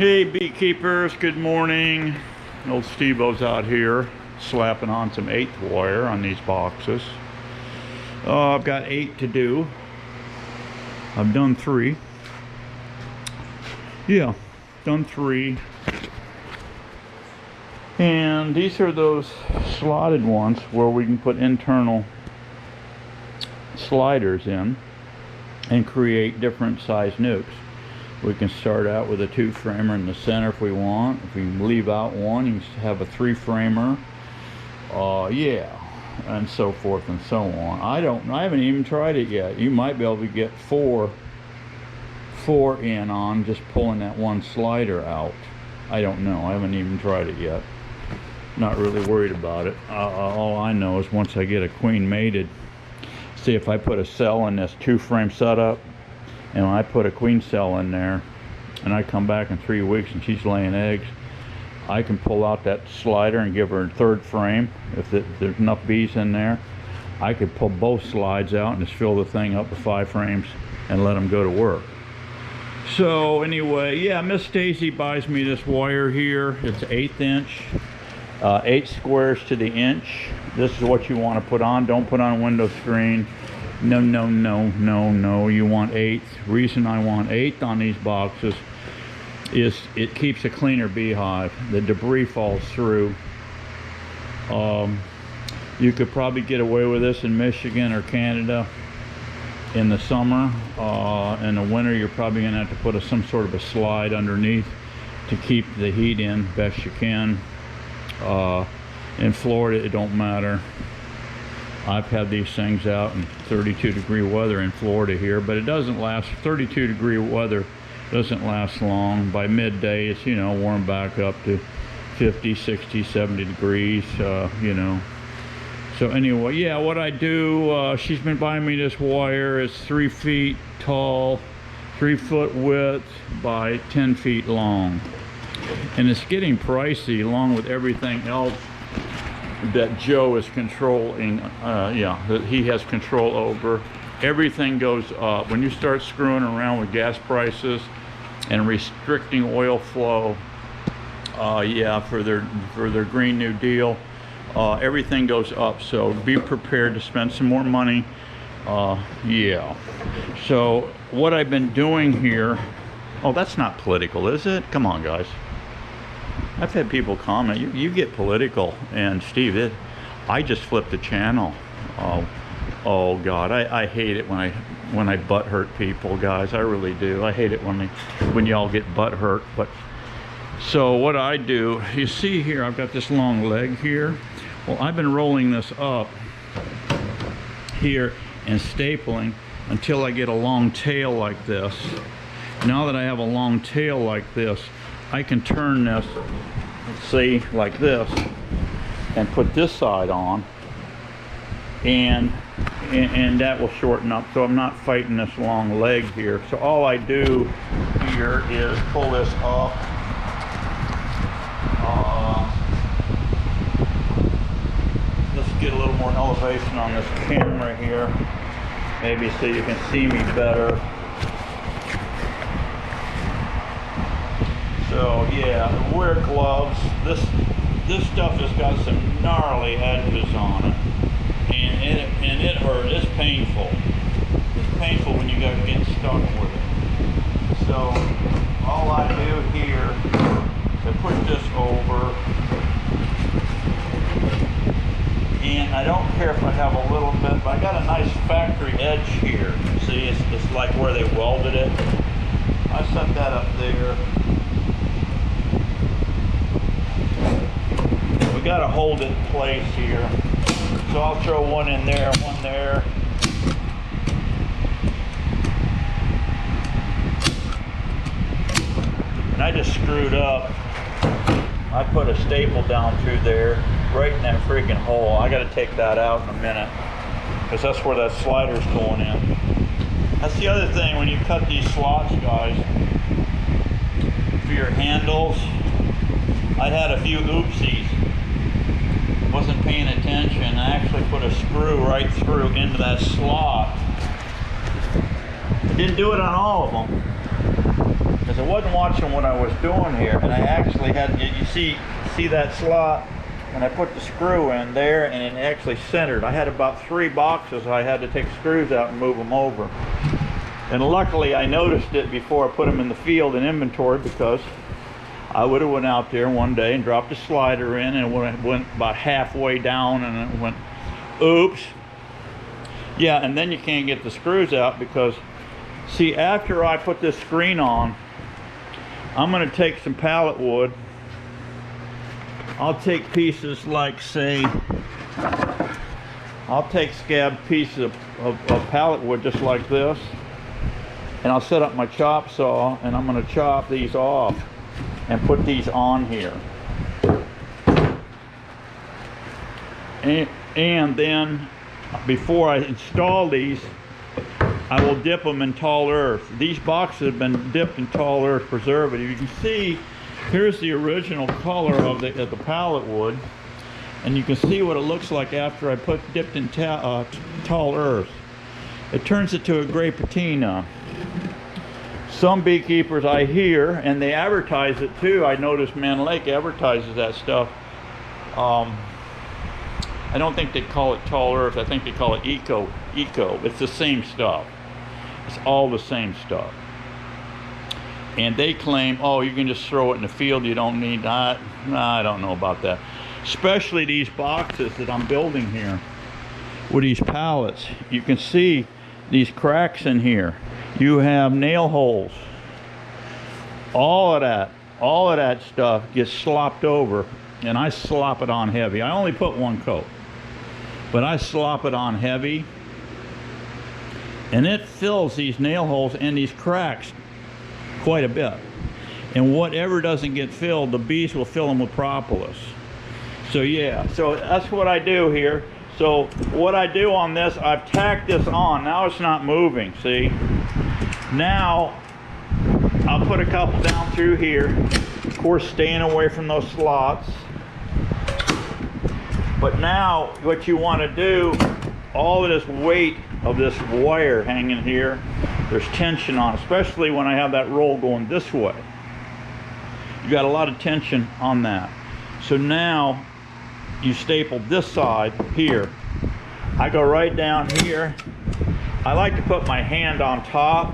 Hey beekeepers, good morning. Old Steve-O's out here slapping on some 1/8 wire on these boxes. I've got 8 to do. I've done 3. Yeah, done 3. And these are those slotted ones where we can put internal sliders in and create different size nukes. We can start out with a 2-framer in the center if we want. If we leave out one, you can have a 3-framer. Yeah, and so forth and so on. I haven't even tried it yet. You might be able to get 4 in on just pulling that one slider out. I don't know. I haven't even tried it yet. Not really worried about it. All I know is once I get a queen mated, see if I put a cell in this 2-frame setup, and when I put a queen cell in there and I come back in 3 weeks and she's laying eggs, I can pull out that slider and give her a 3rd frame. If there's enough bees in there, I could pull both slides out and just fill the thing up with 5 frames and let them go to work. So anyway, yeah, Miss Daisy buys me this wire here. It's 1/8 inch, 8 squares to the inch. This is what you want to put on. Don't put on a window screen. No, no, no, no, no. You want 1/8. Reason I want 1/8 on these boxes is it keeps a cleaner beehive. The debris falls through. You could probably get away with this in Michigan or Canada in the summer. In the winter, you're probably going to have to put some sort of a slide underneath to keep the heat in best you can. In Florida, it don't matter. I've had these things out in 32-degree weather in Florida here, but it doesn't last. 32-degree weather doesn't last long. By midday, it's, you know, warm back up to 50, 60, 70 degrees, you know. So anyway, yeah, what I do, she's been buying me this wire. It's 3 feet tall, 3 foot width by 10 feet long. And it's getting pricey along with everything else that Joe is controlling, that he has control over. Everything goes up. When you start screwing around with gas prices and restricting oil flow, for their Green New Deal, everything goes up. So be prepared to spend some more money. Yeah. So what I've been doing here, oh, that's not political, is it? Come on, guys. I've had people comment, you get political, and Steve, I just flipped the channel. Oh God, I hate it when I butt hurt people, guys. I really do. I hate it when y'all get butt hurt. But so what I do, you see here, I've got this long leg here. Well, I've been rolling this up here and stapling until I get a long tail like this. Now that I have a long tail like this, I can turn this, see, like this, and put this side on, and that will shorten up, so I'm not fighting this long leg here. So all I do here is pull this up, let's get a little more elevation on this camera here, maybe so you can see me better. So yeah, wear gloves. This stuff has got some gnarly edges on it, and it hurts. It's painful. It's painful when you got to get stuck with it. So all I do here is I push this over, and I don't care if I have a little bit, but I got a nice factory edge here. See, it's like where they welded it. I set that up there. We got to hold it in place here, so I'll throw one in there, one there. And I just screwed up. I put a staple down through there, right in that freaking hole. I got to take that out in a minute, because that's where that slider's going in. That's the other thing when you cut these slots, guys, for your handles. I had a few oopsies. Wasn't paying attention. I actually put a screw right through into that slot. I didn't do it on all of them. because I wasn't watching what I was doing here, and I actually had, you see that slot, and I put the screw in there, and it actually centered. I had about 3 boxes. I had to take screws out and move them over. And luckily I noticed it before I put them in the field in inventory, because I would have went out there one day and dropped a slider in, and it went about halfway down, and it went, oops. Yeah, and then you can't get the screws out, because see, after I put this screen on, I'm going to take some pallet wood. I'll take pieces like, say, I'll take scab pieces of pallet wood just like this, and I'll set up my chop saw, and I'm going to chop these off and put these on here. And then before I install these, I will dip them in tall earth. These boxes have been dipped in tall earth preservative. You can see here's the original color of the pallet wood, and you can see what it looks like after I dipped in tall earth. It turns it to a gray patina. Some beekeepers I hear, and they advertise it too. I noticed Man Lake advertises that stuff. I don't think they call it tall earth. I think they call it eco. It's the same stuff. It's all the same stuff. And they claim, oh, you can just throw it in the field, you don't need that. Nah, I don't know about that. Especially these boxes that I'm building here with these pallets. You can see these cracks in here. You have nail holes. All of that stuff gets slopped over, and I slop it on heavy. I only put 1 coat, but I slop it on heavy, and it fills these nail holes and these cracks quite a bit. And whatever doesn't get filled, the bees will fill them with propolis. So yeah, so that's what I do here. So what I do on this, I've tacked this on. Now it's not moving, see? Now I'll put a couple down through here, of course staying away from those slots. But now what you want to do, all of this weight of this wire hanging here, there's tension on, especially when I have that roll going this way. You got a lot of tension on that. So now you staple this side here. I go right down here. I like to put my hand on top.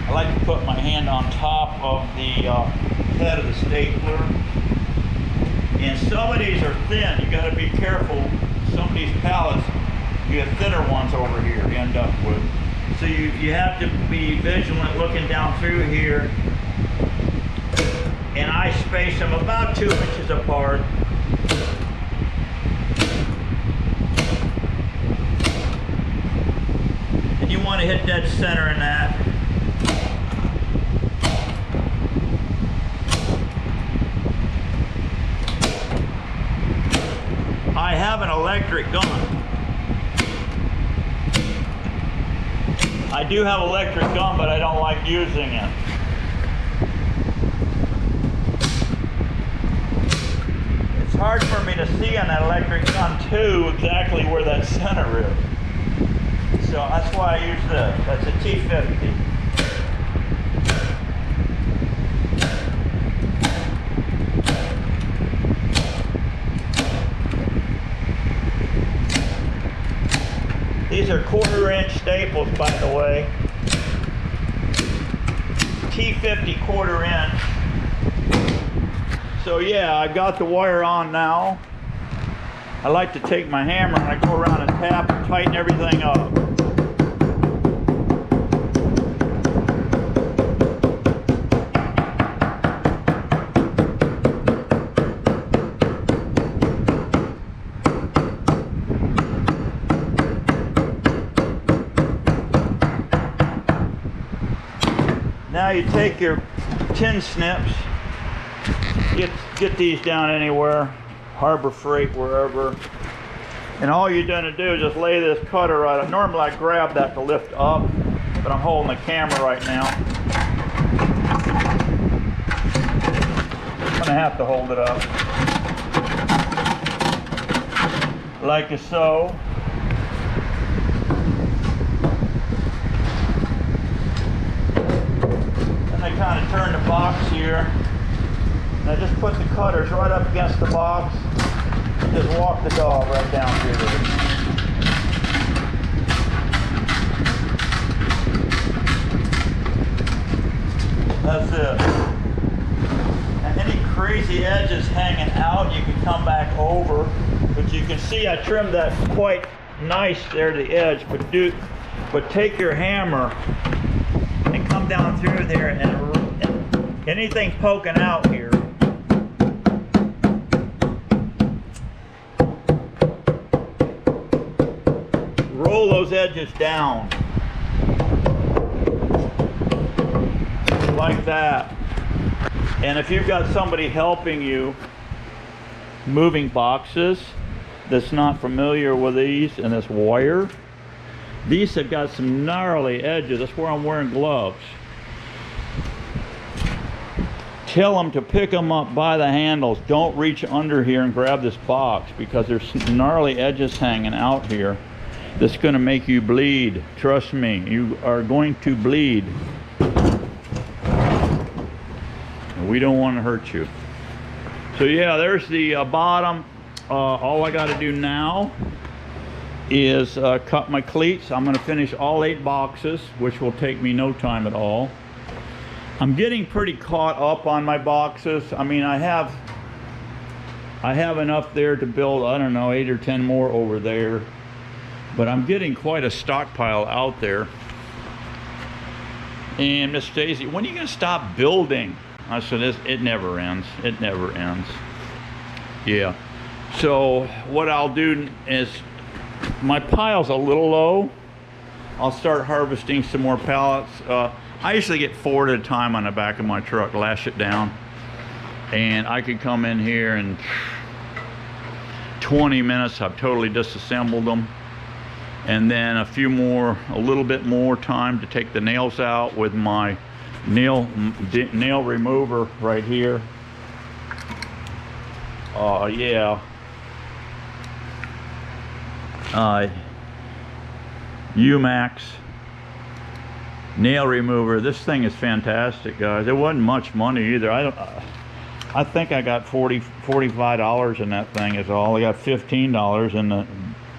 I like to put my hand on top of the head of the stapler. And some of these are thin. You got to be careful. Some of these pallets, you have thinner ones over here you end up with. So you have to be vigilant looking down through here. And I space them about 2 inches apart. And you want to hit dead center in that. I have an electric gun. I do have an electric gun, but I don't like using it. It's hard for me to see on that electric gun too exactly where that center is. So that's why I use this. That's a T50. These are 1/4 inch staples, by the way. T50 1/4 inch. So yeah, I got the wire on now. I like to take my hammer and I go around and tap and tighten everything up. Now you take your tin snips, get these down anywhere, Harbor Freight, wherever, and all you're going to do is just lay this cutter right up. Normally I grab that to lift up, but I'm holding the camera right now. I'm going to have to hold it up. Like so. here. And I just put the cutters right up against the box. And just walk the dog right down through there. That's it. And any crazy edges hanging out, you can come back over. But you can see I trimmed that quite nice there to the edge. But take your hammer and come down through there, and anything poking out here, roll those edges down like that. And if you've got somebody helping you moving boxes that's not familiar with these and this wire, these have got some gnarly edges. That's where I'm wearing gloves. Tell them to pick them up by the handles. Don't reach under here and grab this box, because there's gnarly edges hanging out here that's going to make you bleed. Trust me, you are going to bleed. And we don't want to hurt you. So yeah, there's the bottom. All I got to do now is cut my cleats. I'm going to finish all 8 boxes, which will take me no time at all. I'm getting pretty caught up on my boxes. I mean, I have enough there to build, I don't know, 8 or 10 more over there, but I'm getting quite a stockpile out there. And Miss Stacy, when are you going to stop building? I said, it never ends. It never ends. Yeah. So what I'll do is, my pile's a little low. I'll start harvesting some more pallets. I usually get 4 at a time on the back of my truck, lash it down, and I could come in here in 20 minutes. I've totally disassembled them, and then a little bit more time to take the nails out with my nail remover right here. Yeah. UMax nail remover. This thing is fantastic, guys. It wasn't much money either. I think I got $45 in that thing is all. I got $15 and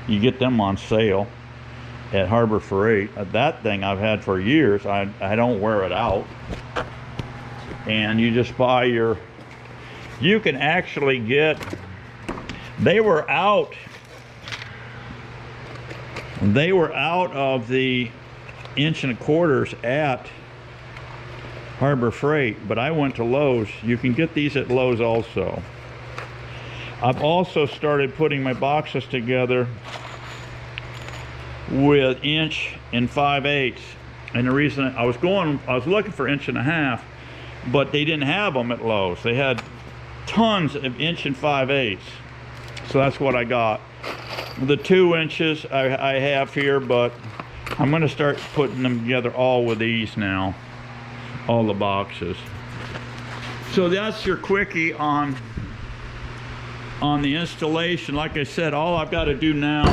you get them on sale at Harbor Freight. That thing I've had for years. I don't wear it out. And you just buy you can actually get, they were out of the 1 1/4 at Harbor Freight, but I went to Lowe's. You can get these at Lowe's also. I've also started putting my boxes together with 1 5/8, and the reason I was looking for 1 1/2, but they didn't have them at Lowe's. They had tons of 1 5/8, so that's what I got. The 2 inches I have here, but I'm going to start putting them together all with these now, all the boxes. So that's your quickie on the installation. Like I said, all I've got to do now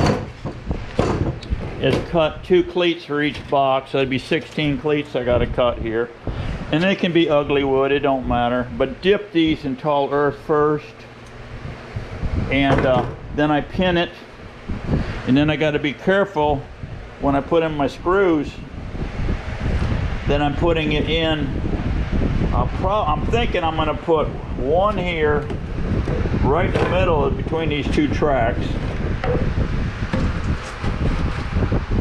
is cut 2 cleats for each box. That'd be 16 cleats I got to cut here, and they can be ugly wood, it don't matter, but dip these in tall earth first, and then I pin it. And then I got to be careful when I put in my screws. Then I'm putting it in. I'm thinking I'm going to put one here, right in the middle between these 2 tracks.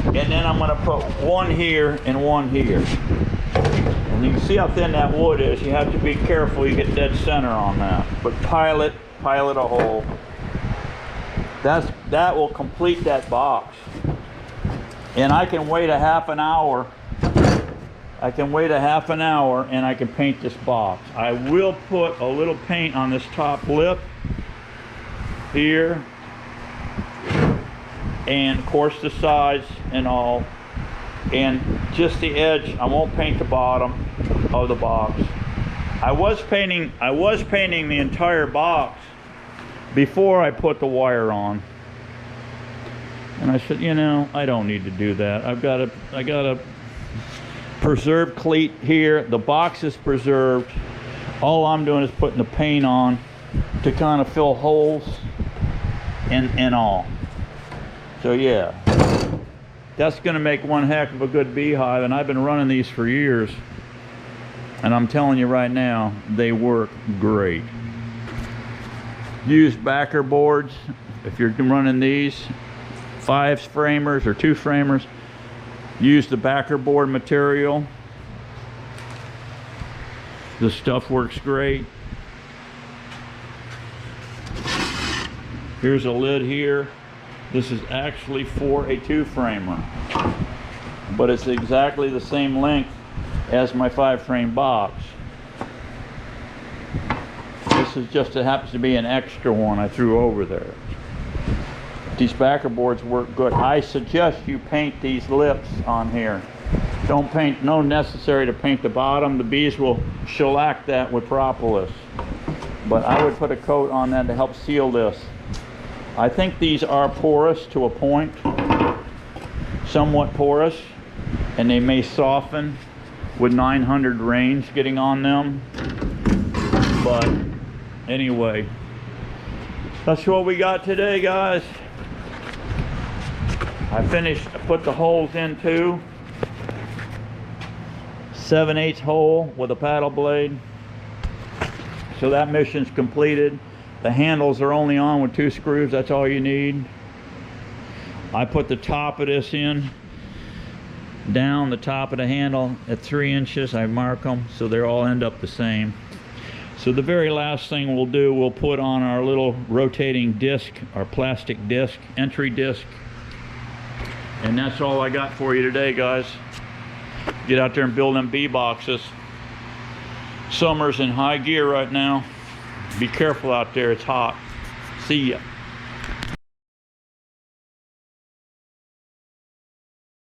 And then I'm going to put one here and one here. And you can see how thin that wood is. You have to be careful you get dead center on that. But pile it a hole. That will complete that box. And I can wait a half an hour. And I can paint this box. I will put a little paint on this top lip here, and of course the sides and all, and just the edge. I won't paint the bottom of the box. I was painting the entire box before I put the wire on, and I said, you know, I don't need to do that. I got a preserved cleat here. The box is preserved. All I'm doing is putting the paint on to kind of fill holes and all. So yeah, that's gonna make one heck of a good beehive, and I've been running these for years, and I'm telling you right now, they work great. Use backer boards if you're running these 5 framers or 2 framers. Use the backer board material. The stuff works great. Here's a lid here. This is actually for a 2 framer, but it's exactly the same length as my 5 frame box. This is just, it happens to be an extra one I threw over there. These backer boards work good. I suggest you paint these lips on here. Don't paint, no necessary to paint the bottom. The bees will shellac that with propolis. But I would put a coat on that to help seal this. I think these are porous to a point, somewhat porous, and they may soften with 900 range getting on them. But anyway, that's what we got today, guys. I put the holes in too. 7/8 hole with a paddle blade. So that mission's completed. The handles are only on with 2 screws, that's all you need. I put the top of this in, down the top of the handle at 3 inches. I mark them so they all end up the same. So the very last thing we'll do, we'll put on our little rotating disc, our plastic disc, entry disc. And that's all I got for you today, guys. Get out there and build them bee boxes. Summer's in high gear right now. Be careful out there, it's hot. See ya.